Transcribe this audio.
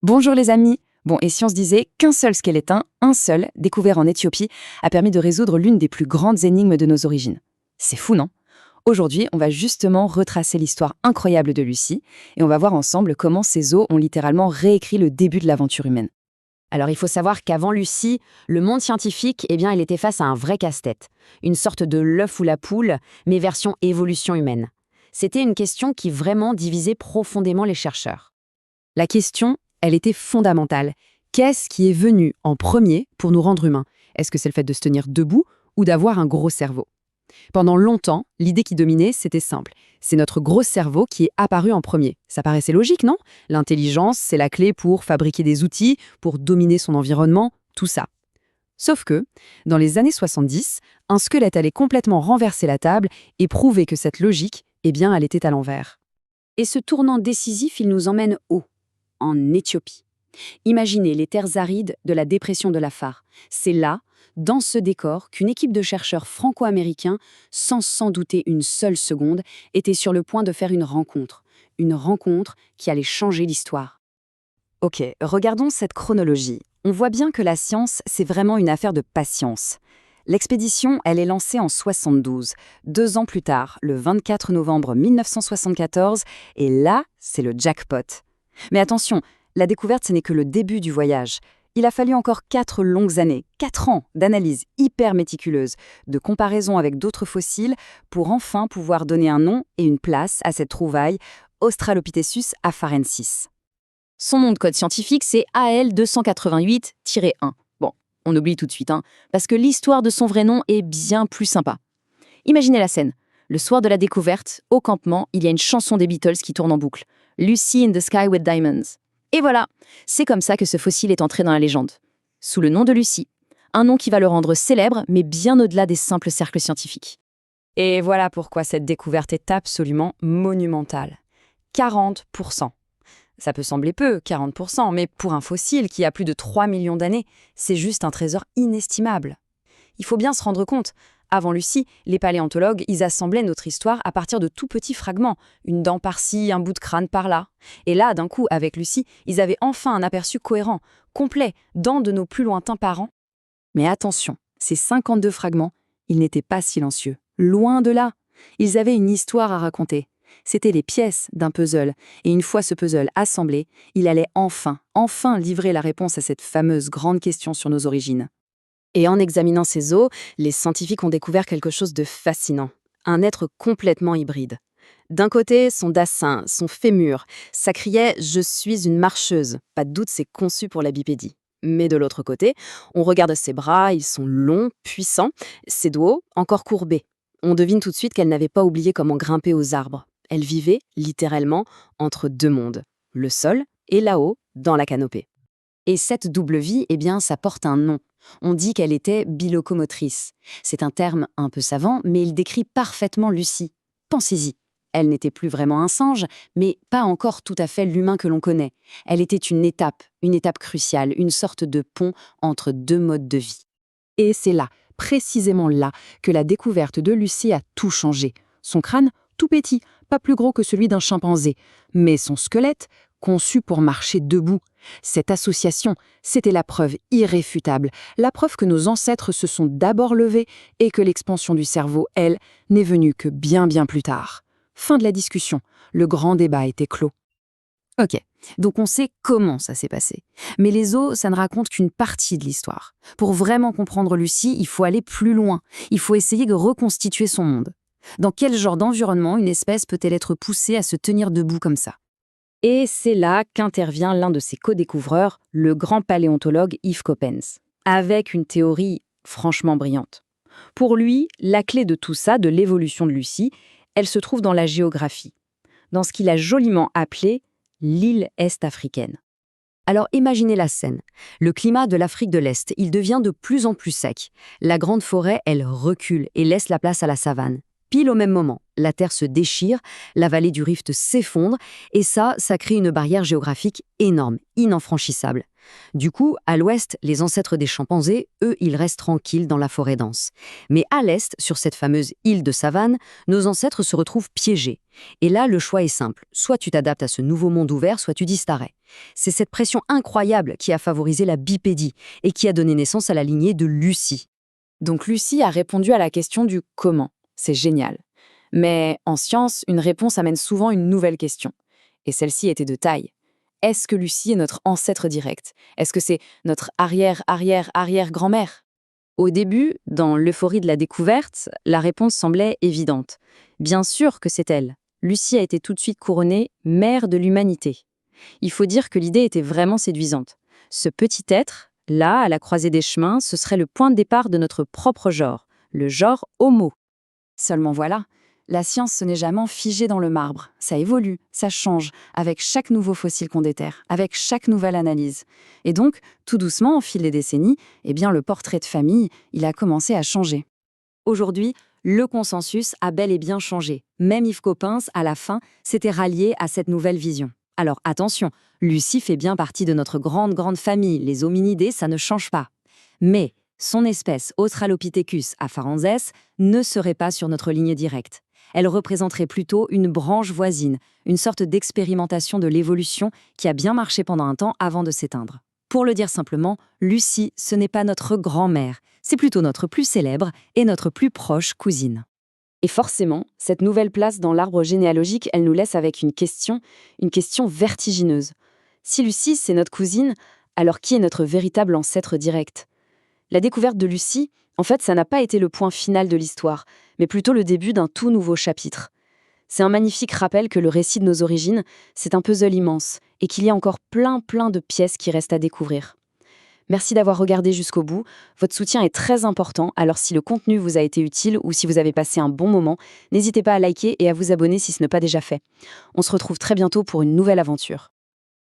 Bonjour les amis. Bon, et si on se disait qu'un seul squelettin, un seul, découvert en Éthiopie, a permis de résoudre l'une des plus grandes énigmes de nos origines? C'est fou, non? Aujourd'hui, on va justement retracer l'histoire incroyable de Lucie, et on va voir ensemble comment ces os ont littéralement réécrit le début de l'aventure humaine. Alors il faut savoir qu'avant Lucie, le monde scientifique, il était face à un vrai casse-tête. Une sorte de l'œuf ou la poule, mais version évolution humaine. C'était une question qui vraiment divisait profondément les chercheurs. La question, elle était fondamentale. Qu'est-ce qui est venu en premier pour nous rendre humains? Est-ce que c'est le fait de se tenir debout ou d'avoir un gros cerveau? Pendant longtemps, l'idée qui dominait, c'était simple. C'est notre gros cerveau qui est apparu en premier. Ça paraissait logique, non? L'intelligence, c'est la clé pour fabriquer des outils, pour dominer son environnement, tout ça. Sauf que, dans les années 70, un squelette allait complètement renverser la table et prouver que cette logique, elle était à l'envers. Et ce tournant décisif, il nous emmène où? En Éthiopie. Imaginez les terres arides de la dépression de l'Afar. C'est là, dans ce décor, qu'une équipe de chercheurs franco-américains, sans s'en douter une seule seconde, était sur le point de faire une rencontre. Une rencontre qui allait changer l'histoire. Ok, regardons cette chronologie. On voit bien que la science, c'est vraiment une affaire de patience. L'expédition, elle est lancée en 72, 2 ans plus tard, le 24 novembre 1974, et là, c'est le jackpot. Mais attention, la découverte, ce n'est que le début du voyage. Il a fallu encore 4 longues années, 4 ans d'analyse hyper méticuleuse, de comparaison avec d'autres fossiles, pour enfin pouvoir donner un nom et une place à cette trouvaille, Australopithecus afarensis. Son nom de code scientifique, c'est AL288-1. Bon, on oublie tout de suite, parce que l'histoire de son vrai nom est bien plus sympa. Imaginez la scène. Le soir de la découverte, au campement, il y a une chanson des Beatles qui tourne en boucle. Lucy in the Sky with Diamonds. Et voilà, c'est comme ça que ce fossile est entré dans la légende. Sous le nom de Lucie. Un nom qui va le rendre célèbre, mais bien au-delà des simples cercles scientifiques. Et voilà pourquoi cette découverte est absolument monumentale. 40%. Ça peut sembler peu, 40%, mais pour un fossile qui a plus de 3 millions d'années, c'est juste un trésor inestimable. Il faut bien se rendre compte, avant Lucie, les paléontologues, ils assemblaient notre histoire à partir de tout petits fragments, une dent par-ci, un bout de crâne par-là. Et là, d'un coup, avec Lucie, ils avaient enfin un aperçu cohérent, complet, dans de nos plus lointains parents. Mais attention, ces 52 fragments, ils n'étaient pas silencieux. Loin de là. Ils avaient une histoire à raconter. C'était les pièces d'un puzzle, et une fois ce puzzle assemblé, il allait enfin livrer la réponse à cette fameuse grande question sur nos origines. Et en examinant ces os, les scientifiques ont découvert quelque chose de fascinant, un être complètement hybride. D'un côté, son dassin, son fémur, ça criait « Je suis une marcheuse », pas de doute, c'est conçu pour la bipédie. Mais de l'autre côté, on regarde ses bras, ils sont longs, puissants, ses doigts encore courbés. On devine tout de suite qu'elle n'avait pas oublié comment grimper aux arbres. Elle vivait, littéralement, entre deux mondes, le sol et là-haut, dans la canopée. Et cette double vie, ça porte un nom. On dit qu'elle était bilocomotrice. C'est un terme un peu savant, mais il décrit parfaitement Lucie. Pensez-y. Elle n'était plus vraiment un singe, mais pas encore tout à fait l'humain que l'on connaît. Elle était une étape cruciale, une sorte de pont entre deux modes de vie. Et c'est là, précisément là, que la découverte de Lucie a tout changé. Son crâne, tout petit, pas plus gros que celui d'un chimpanzé, mais son squelette, conçu pour marcher debout. Cette association, c'était la preuve irréfutable, la preuve que nos ancêtres se sont d'abord levés et que l'expansion du cerveau, elle, n'est venue que bien plus tard. Fin de la discussion, le grand débat était clos. Ok, donc on sait comment ça s'est passé. Mais les os, ça ne raconte qu'une partie de l'histoire. Pour vraiment comprendre Lucie, il faut aller plus loin. Il faut essayer de reconstituer son monde. Dans quel genre d'environnement une espèce peut-elle être poussée à se tenir debout comme ça? Et c'est là qu'intervient l'un de ses co-découvreurs, le grand paléontologue Yves Coppens, avec une théorie franchement brillante. Pour lui, la clé de tout ça, de l'évolution de Lucie, elle se trouve dans la géographie, dans ce qu'il a joliment appelé l'île est-africaine. Alors imaginez la scène. Le climat de l'Afrique de l'Est, il devient de plus en plus sec. La grande forêt, elle recule et laisse la place à la savane. Pile au même moment, la Terre se déchire, la vallée du rift s'effondre, et ça crée une barrière géographique énorme, inenfranchissable. Du coup, à l'ouest, les ancêtres des chimpanzés, eux, ils restent tranquilles dans la forêt dense. Mais à l'est, sur cette fameuse île de savane, nos ancêtres se retrouvent piégés. Et là, le choix est simple. Soit tu t'adaptes à ce nouveau monde ouvert, soit tu disparais. C'est cette pression incroyable qui a favorisé la bipédie et qui a donné naissance à la lignée de Lucie. Donc Lucie a répondu à la question du comment. C'est génial. Mais en science, une réponse amène souvent une nouvelle question. Et celle-ci était de taille. Est-ce que Lucie est notre ancêtre direct? Est-ce que c'est notre arrière-arrière-arrière-grand-mère? Au début, dans l'euphorie de la découverte, la réponse semblait évidente. Bien sûr que c'est elle. Lucie a été tout de suite couronnée mère de l'humanité. Il faut dire que l'idée était vraiment séduisante. Ce petit être, là, à la croisée des chemins, ce serait le point de départ de notre propre genre, le genre Homo. Seulement voilà, la science ce n'est jamais figé dans le marbre. Ça évolue, ça change, avec chaque nouveau fossile qu'on déterre, avec chaque nouvelle analyse. Et donc, tout doucement, au fil des décennies, le portrait de famille, il a commencé à changer. Aujourd'hui, le consensus a bel et bien changé. Même Yves Coppens, à la fin, s'était rallié à cette nouvelle vision. Alors attention, Lucie fait bien partie de notre grande famille. Les hominidés, ça ne change pas. Mais son espèce Australopithecus afarensis ne serait pas sur notre ligne directe. Elle représenterait plutôt une branche voisine, une sorte d'expérimentation de l'évolution qui a bien marché pendant un temps avant de s'éteindre. Pour le dire simplement, Lucie, ce n'est pas notre grand-mère, c'est plutôt notre plus célèbre et notre plus proche cousine. Et forcément, cette nouvelle place dans l'arbre généalogique, elle nous laisse avec une question vertigineuse. Si Lucie, c'est notre cousine, alors qui est notre véritable ancêtre direct? La découverte de Lucie, en fait, ça n'a pas été le point final de l'histoire, mais plutôt le début d'un tout nouveau chapitre. C'est un magnifique rappel que le récit de nos origines, c'est un puzzle immense, et qu'il y a encore plein de pièces qui restent à découvrir. Merci d'avoir regardé jusqu'au bout. Votre soutien est très important, alors si le contenu vous a été utile ou si vous avez passé un bon moment, n'hésitez pas à liker et à vous abonner si ce n'est pas déjà fait. On se retrouve très bientôt pour une nouvelle aventure.